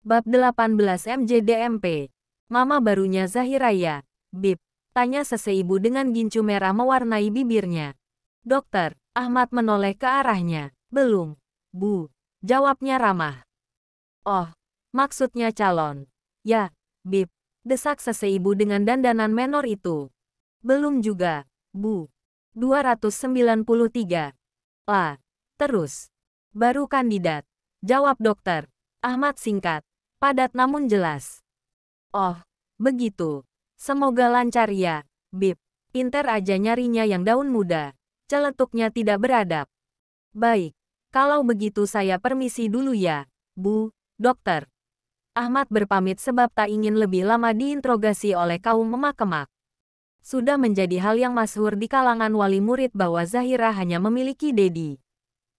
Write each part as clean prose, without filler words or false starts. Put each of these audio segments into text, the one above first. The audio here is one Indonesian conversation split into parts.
Bab 18 MJDMP. Mama barunya Zahira ya, Bib? Tanya seseibu dengan gincu merah mewarnai bibirnya. Dokter, Ahmad menoleh ke arahnya. Belum, Bu. Jawabnya ramah. Oh, maksudnya calon. Ya, Bib. Desak seseibu dengan dandanan menor itu. Belum juga, Bu. 293. Lah, terus. Baru kandidat. Jawab dokter. Ahmad singkat, padat namun jelas. Oh, begitu. Semoga lancar ya, Bib. Pinter aja nyarinya yang daun muda. Celetuknya tidak beradab. Baik, kalau begitu saya permisi dulu ya, Bu, dokter. Ahmad berpamit sebab tak ingin lebih lama diinterogasi oleh kaum memak-kemak. Sudah menjadi hal yang masyhur di kalangan wali murid bahwa Zahira hanya memiliki dedi.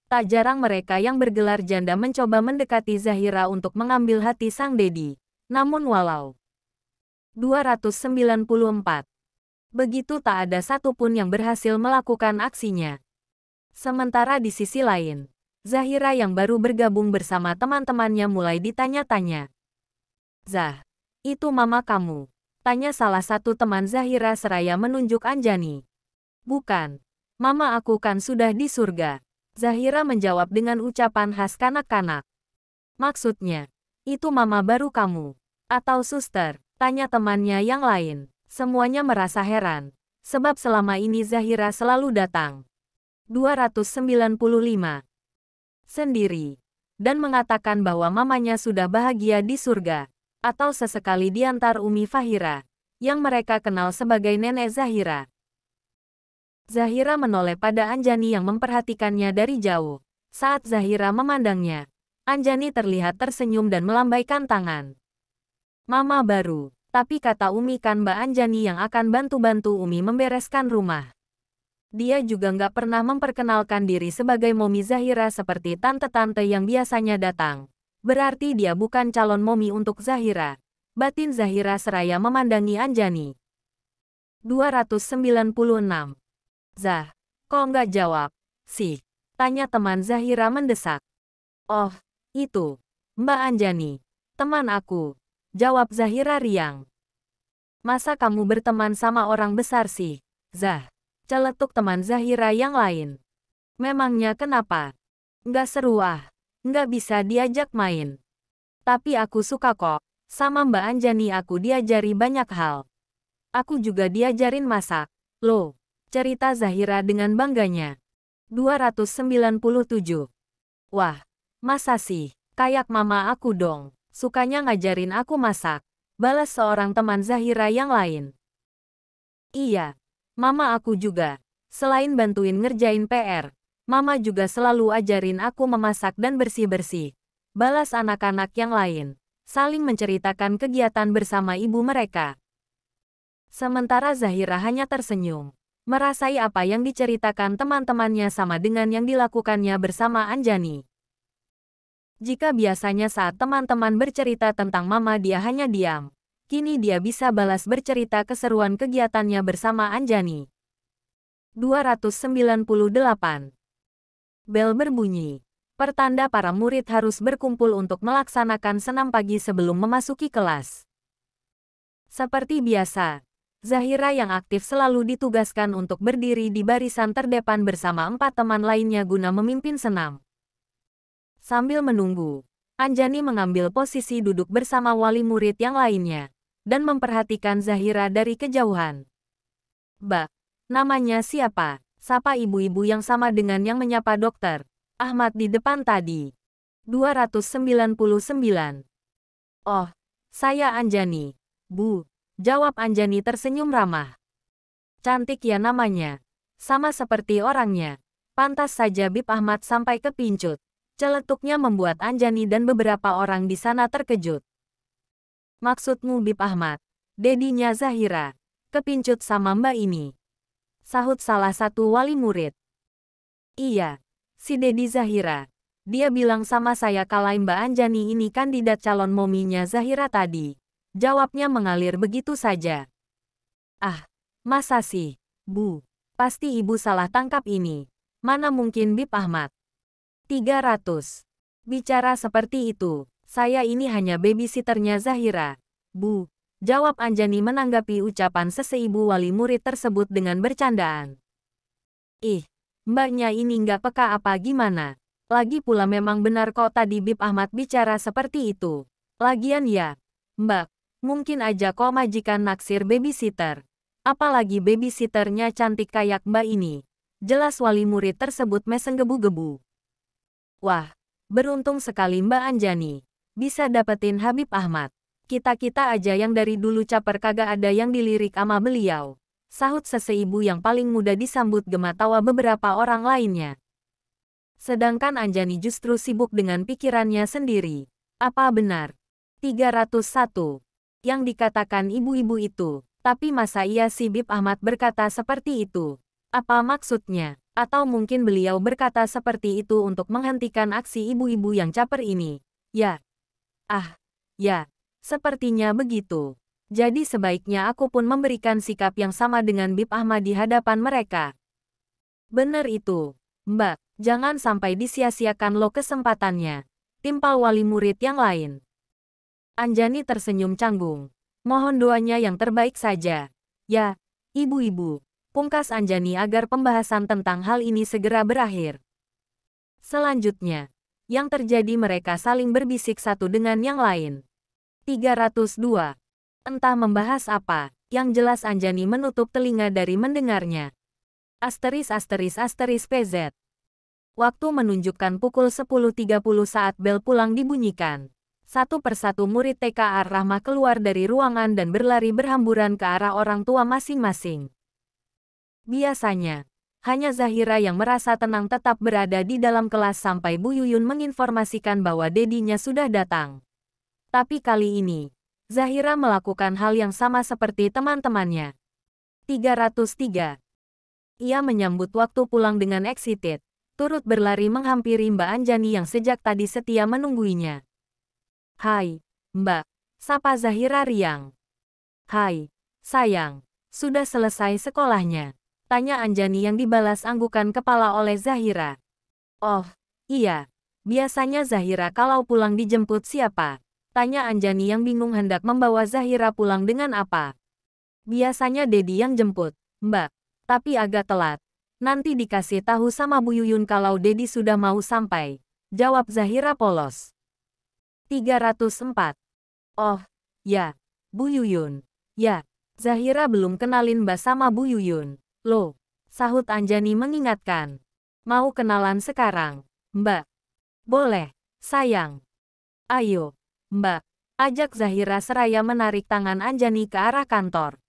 Tak jarang mereka yang bergelar janda mencoba mendekati Zahira untuk mengambil hati sang dedi. Namun walau 294. Begitu tak ada satupun yang berhasil melakukan aksinya. Sementara di sisi lain, Zahira yang baru bergabung bersama teman-temannya mulai ditanya-tanya. Zah, itu mama kamu? Tanya salah satu teman Zahira seraya menunjuk Anjani. Bukan, mama aku kan sudah di surga. Zahira menjawab dengan ucapan khas kanak-kanak. Maksudnya, itu mama baru kamu? Atau suster? Tanya temannya yang lain. Semuanya merasa heran, sebab selama ini Zahira selalu datang. 295. Sendiri. Dan mengatakan bahwa mamanya sudah bahagia di surga. Atau sesekali diantar Umi Fahira, yang mereka kenal sebagai Nenek Zahira. Zahira menoleh pada Anjani yang memperhatikannya dari jauh. Saat Zahira memandangnya, Anjani terlihat tersenyum dan melambaikan tangan. Mama baru, tapi kata Umi kan Mbak Anjani yang akan bantu-bantu Umi membereskan rumah. Dia juga nggak pernah memperkenalkan diri sebagai Momi Zahira seperti tante-tante yang biasanya datang. Berarti dia bukan calon Momi untuk Zahira. Batin Zahira seraya memandangi Anjani. 296. Zah, kok nggak jawab sih? Tanya teman Zahira mendesak. Oh, itu, Mbak Anjani, teman aku. Jawab Zahira riang. Masa kamu berteman sama orang besar sih, Zah? Celetuk teman Zahira yang lain. Memangnya kenapa? Nggak seru ah. Nggak bisa diajak main. Tapi aku suka kok. Sama Mbak Anjani aku diajari banyak hal. Aku juga diajarin masak. Loh, cerita Zahira dengan bangganya. 297. Wah, masa sih? Kayak mama aku dong. Sukanya ngajarin aku masak. Balas seorang teman Zahira yang lain. Iya, mama aku juga. Selain bantuin ngerjain PR, mama juga selalu ajarin aku memasak dan bersih-bersih. Balas anak-anak yang lain, saling menceritakan kegiatan bersama ibu mereka. Sementara Zahira hanya tersenyum, merasai apa yang diceritakan teman-temannya sama dengan yang dilakukannya bersama Anjani. Jika biasanya saat teman-teman bercerita tentang mama dia hanya diam, kini dia bisa balas bercerita keseruan kegiatannya bersama Anjani. 298. Bel berbunyi. Pertanda para murid harus berkumpul untuk melaksanakan senam pagi sebelum memasuki kelas. Seperti biasa, Zahira yang aktif selalu ditugaskan untuk berdiri di barisan terdepan bersama 4 teman lainnya guna memimpin senam. Sambil menunggu, Anjani mengambil posisi duduk bersama wali murid yang lainnya, dan memperhatikan Zahira dari kejauhan. Mbak, namanya siapa? Sapa ibu-ibu yang sama dengan yang menyapa dokter Ahmad di depan tadi. 299. Oh, saya Anjani, Bu. Jawab Anjani tersenyum ramah. Cantik ya namanya. Sama seperti orangnya. Pantas saja Bib Ahmad sampai kepincut. Celetuknya membuat Anjani dan beberapa orang di sana terkejut. Maksudmu Bib Ahmad? Dedinya Zahira. Kepincut sama mbak ini. Sahut salah satu wali murid. Iya, si Dedi Zahira. Dia bilang sama saya kalau Mbak Anjani ini kandidat calon mominya Zahira tadi. Jawabnya mengalir begitu saja. Ah, masa sih, Bu? Pasti ibu salah tangkap ini. Mana mungkin Bib Ahmad? 300. Bicara seperti itu, Saya ini hanya babysitternya Zahira. Bu, jawab Anjani menanggapi ucapan seseibu wali murid tersebut dengan bercandaan. Ih, mbaknya ini nggak peka apa gimana? Lagi pula memang benar kok tadi Bib Ahmad bicara seperti itu. Lagian ya, mbak, mungkin aja kok majikan naksir babysitter. Apalagi babysitternya cantik kayak mbak ini. Jelas wali murid tersebut meseng gebu-gebu. Wah, beruntung sekali Mbak Anjani. Bisa dapetin Habib Ahmad. Kita-kita aja yang dari dulu caper kagak ada yang dilirik ama beliau. Sahut seseibu yang paling muda disambut gema tawa beberapa orang lainnya. Sedangkan Anjani justru sibuk dengan pikirannya sendiri. Apa benar? 301. Yang dikatakan ibu-ibu itu. Tapi masa iya si Bib Ahmad berkata seperti itu? Apa maksudnya? Atau mungkin beliau berkata seperti itu untuk menghentikan aksi ibu-ibu yang caper ini? Ya. Ya. Sepertinya begitu. Jadi sebaiknya aku pun memberikan sikap yang sama dengan Bib Ahmad di hadapan mereka. Bener itu, Mbak. Jangan sampai disia-siakan lo kesempatannya. Timpal wali murid yang lain. Anjani tersenyum canggung. Mohon doanya yang terbaik saja. Ya, ibu-ibu. Pungkas Anjani agar pembahasan tentang hal ini segera berakhir. Selanjutnya, yang terjadi mereka saling berbisik satu dengan yang lain. 302. Entah membahas apa, yang jelas Anjani menutup telinga dari mendengarnya. ***PZ. Waktu menunjukkan pukul 10.30 saat bel pulang dibunyikan. Satu persatu murid TK Ar-Rahmah keluar dari ruangan dan berlari berhamburan ke arah orang tua masing-masing. Biasanya, hanya Zahira yang merasa tenang tetap berada di dalam kelas sampai Bu Yuyun menginformasikan bahwa dedinya sudah datang. Tapi kali ini, Zahira melakukan hal yang sama seperti teman-temannya. 303. Ia menyambut waktu pulang dengan excited, turut berlari menghampiri Mbak Anjani yang sejak tadi setia menungguinya. Hai, Mbak, sapa Zahira riang. Hai, sayang, sudah selesai sekolahnya? Tanya Anjani yang dibalas anggukan kepala oleh Zahira. Oh, iya. Biasanya Zahira kalau pulang dijemput siapa? Tanya Anjani yang bingung hendak membawa Zahira pulang dengan apa. Biasanya Dedi yang jemput, Mbak. Tapi agak telat. Nanti dikasih tahu sama Bu Yuyun kalau Dedi sudah mau sampai. Jawab Zahira polos. 304. Oh, ya. Bu Yuyun. Ya, Zahira belum kenalin Mbak sama Bu Yuyun. Loh, sahut Anjani mengingatkan. Mau kenalan sekarang, Mbak? Boleh, sayang. Ayo, Mbak. Ajak Zahira seraya menarik tangan Anjani ke arah kantor.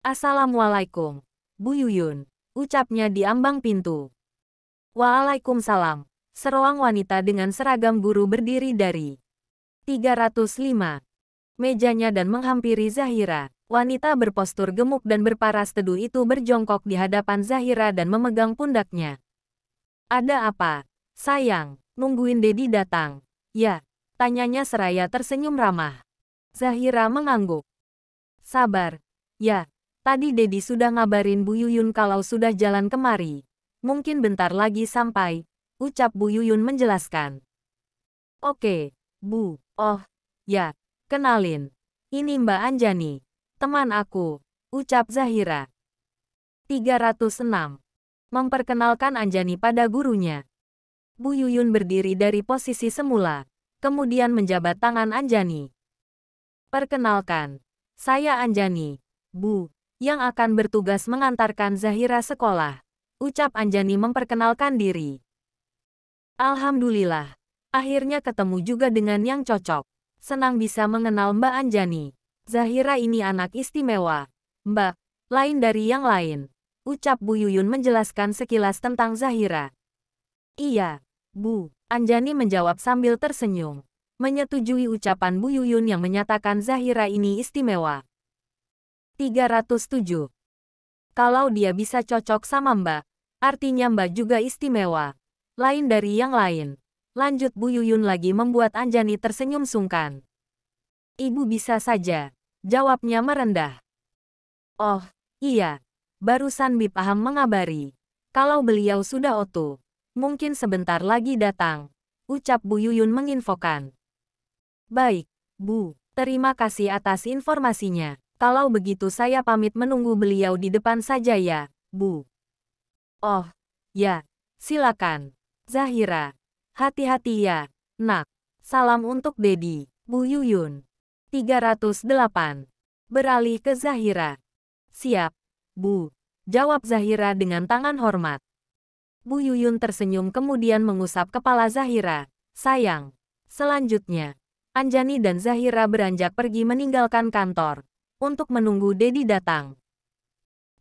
Assalamualaikum, Bu Yuyun. Ucapnya di ambang pintu. Waalaikumsalam. Seruang wanita dengan seragam guru berdiri dari 305 mejanya dan menghampiri Zahira. Wanita berpostur gemuk dan berparas teduh itu berjongkok di hadapan Zahira dan memegang pundaknya. Ada apa? Sayang, nungguin Dedi datang. Ya, tanyanya seraya tersenyum ramah. Zahira mengangguk. Sabar. Ya, tadi Dedi sudah ngabarin Bu Yuyun kalau sudah jalan kemari. Mungkin bentar lagi sampai, ucap Bu Yuyun menjelaskan. Oke, Bu. Oh, ya, kenalin. Ini Mbak Anjani. Teman aku, ucap Zahira. 306. Memperkenalkan Anjani pada gurunya. Bu Yuyun berdiri dari posisi semula, kemudian menjabat tangan Anjani. Perkenalkan, saya Anjani, Bu, yang akan bertugas mengantarkan Zahira sekolah. Ucap Anjani memperkenalkan diri. Alhamdulillah, akhirnya ketemu juga dengan yang cocok. Senang bisa mengenal Mbak Anjani. Zahira ini anak istimewa, Mbak, lain dari yang lain. Ucap Bu Yuyun menjelaskan sekilas tentang Zahira. Iya, Bu, Anjani menjawab sambil tersenyum. Menyetujui ucapan Bu Yuyun yang menyatakan Zahira ini istimewa. 307. Kalau dia bisa cocok sama Mbak, artinya Mbak juga istimewa. Lain dari yang lain. Lanjut Bu Yuyun lagi membuat Anjani tersenyum sungkan. Ibu bisa saja, jawabnya merendah. Oh, iya. Barusan Bib Aham mengabari. Kalau beliau sudah oto, mungkin sebentar lagi datang. Ucap Bu Yuyun menginfokan. Baik, Bu. Terima kasih atas informasinya. Kalau begitu saya pamit menunggu beliau di depan saja ya, Bu. Oh, ya. Silakan. Zahira. Hati-hati ya, nak. Salam untuk Dedi, Bu Yuyun. 308. Beralih ke Zahira. Siap, Bu. Jawab Zahira dengan tangan hormat. Bu Yuyun tersenyum kemudian mengusap kepala Zahira. Sayang. Selanjutnya, Anjani dan Zahira beranjak pergi meninggalkan kantor untuk menunggu Dedi datang.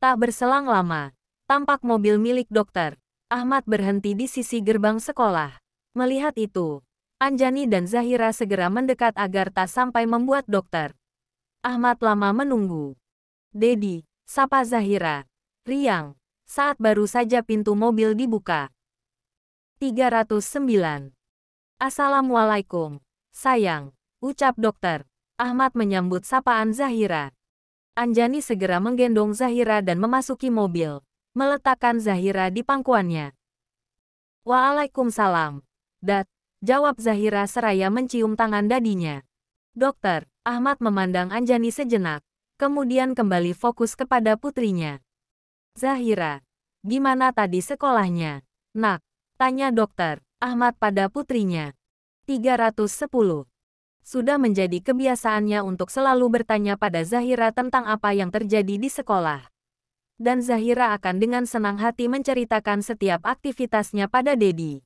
Tak berselang lama, tampak mobil milik dokter Ahmad berhenti di sisi gerbang sekolah. Melihat itu, Anjani dan Zahira segera mendekat agar tak sampai membuat dokter Ahmad lama menunggu. Dedi, sapa Zahira. Riang, saat baru saja pintu mobil dibuka. 309. Assalamualaikum, sayang, ucap dokter Ahmad menyambut sapaan Zahira. Anjani segera menggendong Zahira dan memasuki mobil, meletakkan Zahira di pangkuannya. Waalaikumsalam, Dat, jawab Zahira seraya mencium tangan dadinya. Dokter Ahmad memandang Anjani sejenak, kemudian kembali fokus kepada putrinya. Zahira, gimana tadi sekolahnya? Nak, tanya dokter Ahmad pada putrinya. 310. Sudah menjadi kebiasaannya untuk selalu bertanya pada Zahira tentang apa yang terjadi di sekolah. Dan Zahira akan dengan senang hati menceritakan setiap aktivitasnya pada Dedi.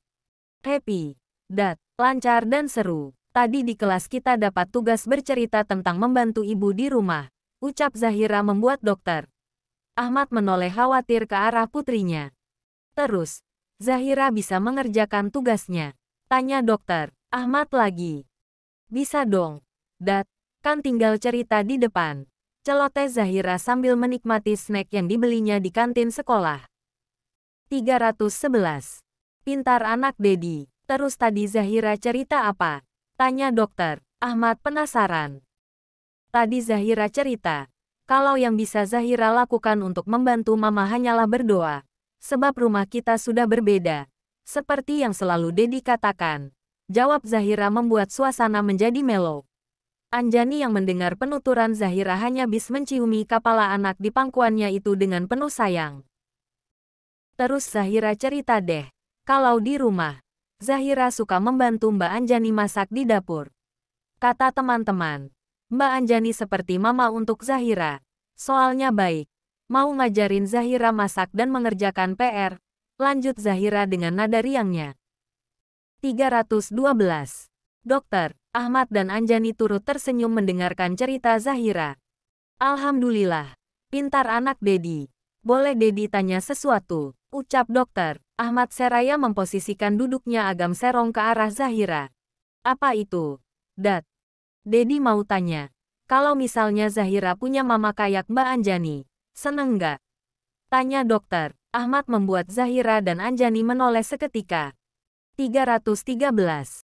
Happy, Dat, lancar dan seru. Tadi di kelas kita dapat tugas bercerita tentang membantu ibu di rumah, ucap Zahira membuat dokter Ahmad menoleh khawatir ke arah putrinya. Terus, Zahira bisa mengerjakan tugasnya? Tanya dokter Ahmad lagi. Bisa dong, Dat, kan tinggal cerita di depan. Celoteh Zahira sambil menikmati snack yang dibelinya di kantin sekolah. 311. Pintar anak Dedi. Terus tadi Zahira cerita apa? Tanya dokter Ahmad penasaran. Tadi Zahira cerita, kalau yang bisa Zahira lakukan untuk membantu mama hanyalah berdoa. Sebab rumah kita sudah berbeda. Seperti yang selalu Dedi katakan. Jawab Zahira membuat suasana menjadi melo. Anjani yang mendengar penuturan Zahira hanya bis menciumi kepala anak di pangkuannya itu dengan penuh sayang. Terus Zahira cerita deh, kalau di rumah, Zahira suka membantu Mbak Anjani masak di dapur. Kata teman-teman, Mbak Anjani seperti mama untuk Zahira. Soalnya baik, mau ngajarin Zahira masak dan mengerjakan PR. Lanjut Zahira dengan nada riangnya. 312. Dokter Ahmad dan Anjani turut tersenyum mendengarkan cerita Zahira. Alhamdulillah, pintar anak Dedi. Boleh Dedi tanya sesuatu, ucap dokter Ahmad seraya memposisikan duduknya agam serong ke arah Zahira. Apa itu? Dat. Dedi mau tanya, kalau misalnya Zahira punya mama kayak Mbak Anjani, seneng nggak? Tanya dokter Ahmad membuat Zahira dan Anjani menoleh seketika. 313.